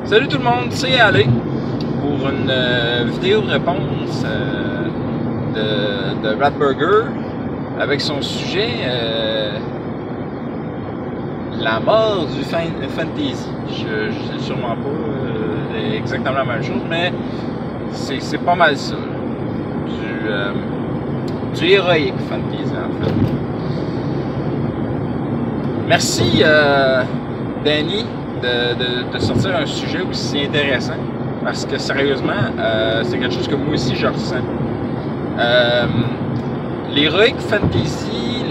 Salut tout le monde, c'est Ali pour une vidéo de réponse de Ratburger avec son sujet la mort du fantasy. Je sais sûrement pas exactement la même chose, mais c'est pas mal ça. Du héroïque fantasy en fait. Merci Danny de sortir un sujet aussi intéressant parce que sérieusement c'est quelque chose que moi aussi je ressens. L'heroic fantasy,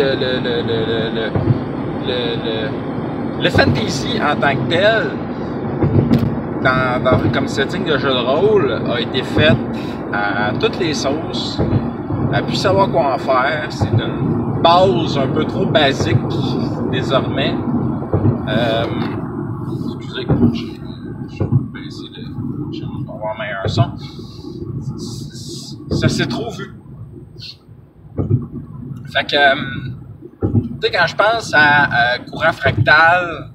le fantasy en tant que tel comme setting de jeu de rôle a été fait à toutes les sauces, à plus savoir quoi en faire. C'est une base un peu trop basique désormais. Excusez, je vais baisser je vais avoir un meilleur son. Ça s'est trop vu. Fait que, tu sais, quand je pense à Courant Fractal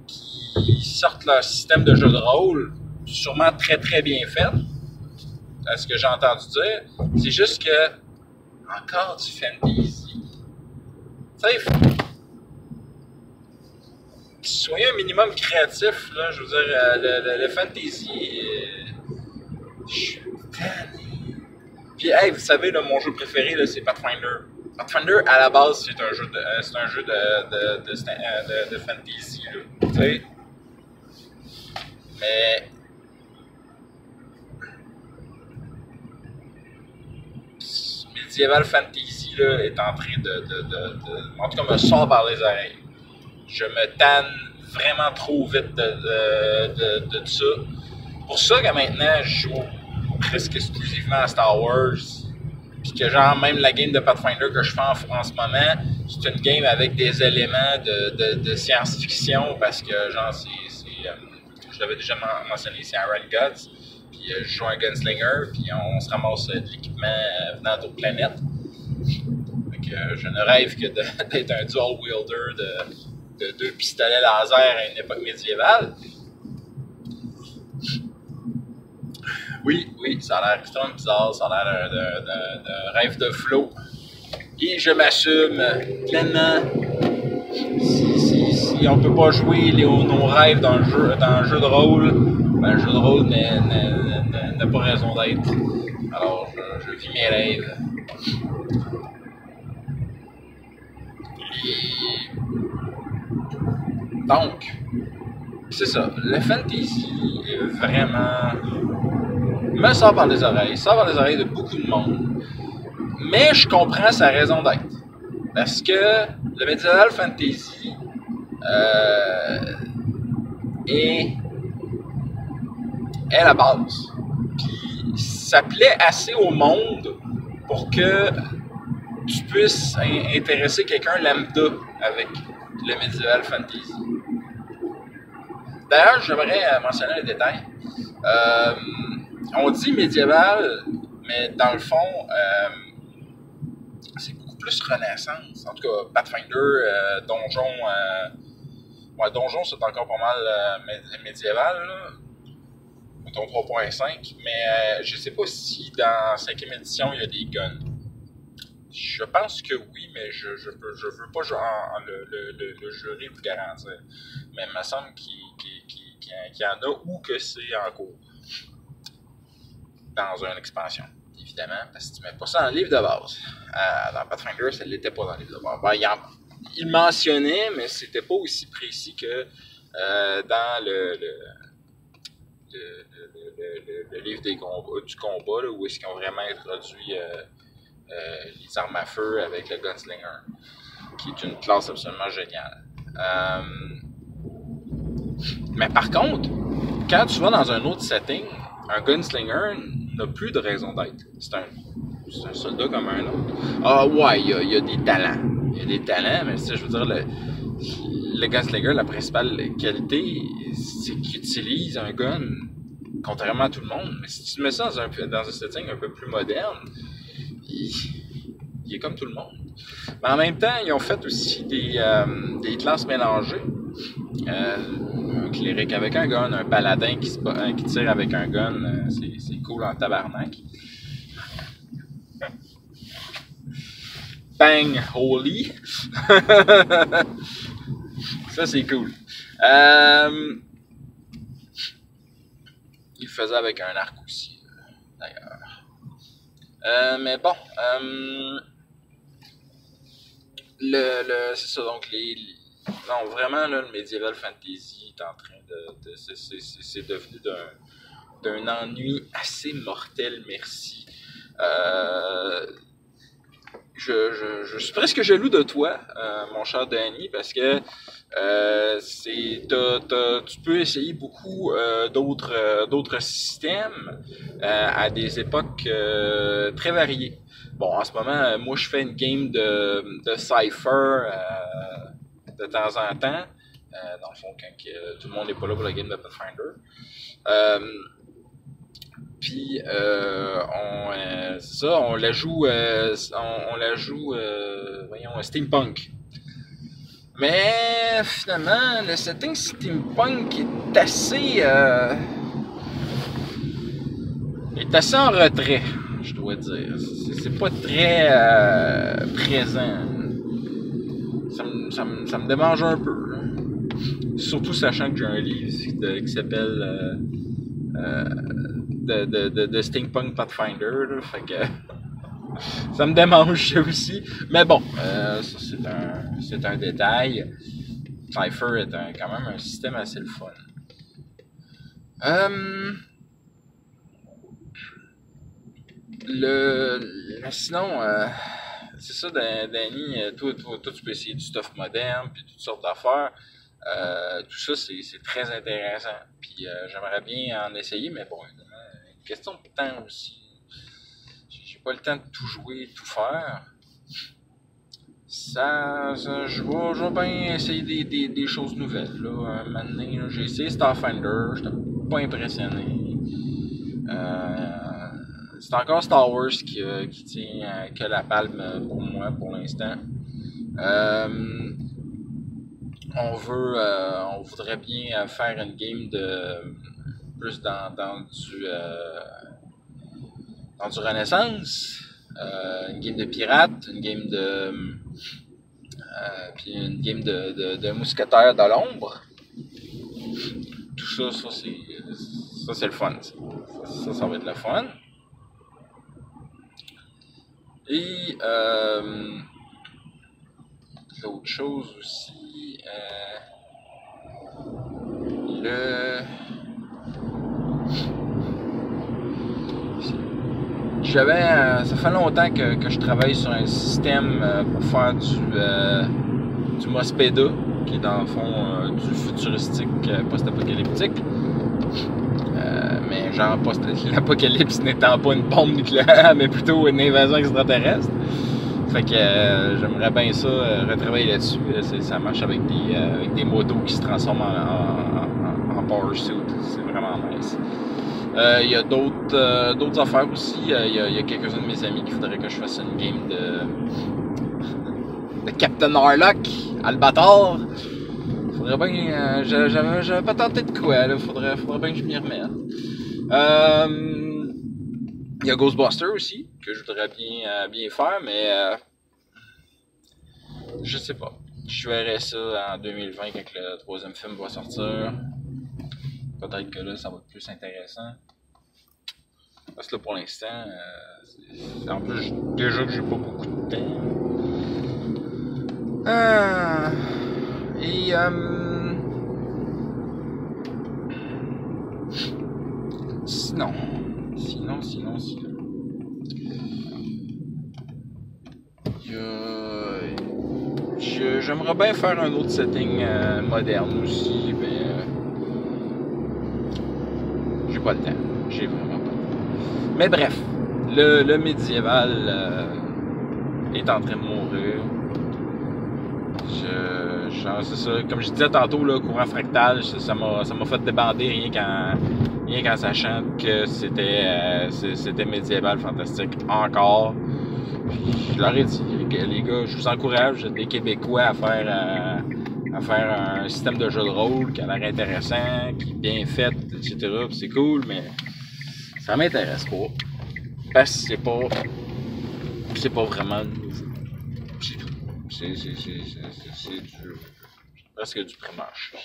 qui sortent leur système de jeu de rôle, sûrement très très bien fait, à ce que j'ai entendu dire, c'est juste que, encore du fantasy. Tu sais, soyez un minimum créatif, là, je veux dire, le fantasy, je suis tanné. Puis, hey, vous savez, là, mon jeu préféré, là, c'est Pathfinder. Pathfinder, à la base, c'est un jeu de fantasy, là, tu sais. Mais Medieval Fantasy là, est en train en tout cas, me sort par les oreilles. Je me tanne vraiment trop vite de ça. Pour ça que maintenant, je joue presque exclusivement à Star Wars. Puis que genre, même la game de Pathfinder que je fais en ce moment, c'est une game avec des éléments de science-fiction parce que genre, je l'avais déjà mentionné, c'est Iron Gods. Puis je joue un gunslinger, puis on se ramasse de l'équipement venant d'autres planètes. Fait que je ne rêve que d'être un dual wielder de deux pistolets laser à une époque médiévale. Oui, ça a l'air extrêmement bizarre, ça a l'air d'un rêve de flow. Et je m'assume pleinement. Si on ne peut pas jouer nos rêves dans le jeu de rôle, ben, le jeu de rôle n'a pas raison d'être. Alors, je vis mes rêves. Et donc, c'est ça. Le fantasy est vraiment me sort par les oreilles de beaucoup de monde. Mais je comprends sa raison d'être. Parce que le Medieval Fantasy est la base. Puis ça plaît assez au monde pour que tu puisses intéresser quelqu'un lambda avec le Medieval Fantasy. D'ailleurs, j'aimerais mentionner un détail. On dit médiéval, mais dans le fond, c'est beaucoup plus Renaissance. En tout cas, Pathfinder, Donjon, Donjon, c'est encore pas mal médiéval, là. Mettons 3.5, mais je sais pas si dans 5e édition, il y a des guns. Je pense que oui, mais je veux pas le jurer ou le garantir. Mais il me semble qu'il y en a ou que c'est en cours. Dans une expansion, évidemment, parce que tu mets pas ça dans le livre de base. Dans Pathfinder, ça ne l'était pas dans le livre de base. Ben, il mentionnait, mais c'était pas aussi précis que dans le livre du combat, là, où est-ce qu'ils ont vraiment introduit les armes à feu avec le gunslinger, qui est une classe absolument géniale. Mais par contre, quand tu vas dans un autre setting, un gunslinger n'a plus de raison d'être. C'est un soldat comme un autre. Ah ouais, il y a des talents. Il y a des talents, mais je veux dire, le gunslinger, la principale qualité, c'est qu'il utilise un gun, contrairement à tout le monde. Mais si tu mets ça dans un setting un peu plus moderne, il est comme tout le monde. Mais en même temps, ils ont fait aussi des classes mélangées. cléric avec un gun, un paladin qui tire avec un gun, c'est cool en tabarnak. Bang, holy! Ça, c'est cool. Il le faisait avec un arc aussi, d'ailleurs. Mais bon, c'est ça, donc non, vraiment, là, le Medieval Fantasy est en train c'est devenu d'un ennui assez mortel, merci. Je suis presque jaloux de toi, mon cher Danny, parce que tu peux essayer beaucoup d'autres systèmes à des époques très variées. Bon, en ce moment, moi je fais une game de Cypher de temps en temps, dans le fond, quand tout le monde n'est pas là pour la game de Pathfinder. Puis c'est ça, on la joue voyons, steampunk. Mais finalement, le setting steampunk est assez en retrait, je dois dire. C'est pas très présent. Ça me démange un peu. Hein. Surtout sachant que j'ai un livre qui s'appelle de Steampunk Pathfinder, là, fait que ça me démange aussi. Mais bon, ça c'est un détail. Cypher est quand même un système assez le fun. Sinon, c'est ça, Danny, toi, tu peux essayer du stuff moderne, puis toutes sortes d'affaires. Tout ça, c'est très intéressant. Puis j'aimerais bien en essayer, mais bon, une question de temps aussi. J'ai pas le temps de tout jouer, tout faire. Je vais bien essayer des choses nouvelles. Là. Un moment donné, j'ai essayé Starfinder, j'étais pas impressionné. C'est encore Star Wars qui tient que la palme pour moi pour l'instant. On voudrait bien faire une game plus dans du Renaissance, une game de pirates, une game puis une game de mousquetaires de l'ombre. Tout ça c'est le fun. Ça va être le fun. Et l'autre chose aussi, ça fait longtemps que je travaille sur un système pour faire du Mospeda, qui est dans le fond du futuristique post-apocalyptique. Mais genre, l'apocalypse n'étant pas une bombe nucléaire, mais plutôt une invasion extraterrestre. Fait que j'aimerais bien ça, retravailler là-dessus. Ça marche avec des motos qui se transforment en power suit. C'est vraiment nice. Il y a d'autres affaires aussi. Il y a quelques-uns de mes amis qui voudraient que je fasse une game de Captain Harlock, Albator. Faudrait bien. J'avais pas tenté de quoi, là. Faudrait bien que je m'y remette. Il y a Ghostbusters aussi, que je voudrais bien faire, mais je sais pas. Je verrai ça en 2020 quand le troisième film va sortir. Peut-être que là, ça va être plus intéressant. Parce que là, pour l'instant, en plus, déjà que j'ai pas beaucoup de temps. Sinon. J'aimerais bien faire un autre setting moderne aussi, mais j'ai pas le temps. J'ai vraiment pas le temps. Mais bref, le médiéval est en train de mourir. C'est ça, comme je disais tantôt, là, courant fractal, ça m'a fait débander rien qu'en sachant que c'était médiéval fantastique encore. Puis, je leur ai dit, les gars, je vous encourage, des Québécois, à à faire un système de jeu de rôle qui a l'air intéressant, qui est bien fait, etc. C'est cool, mais ça m'intéresse pas. Parce que c'est pas vraiment nouveau. C'est tout. C'est presque du pré-marché.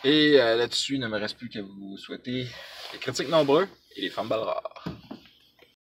Et là-dessus, il ne me reste plus qu'à vous souhaiter des critiques nombreux et des femmes balles rares.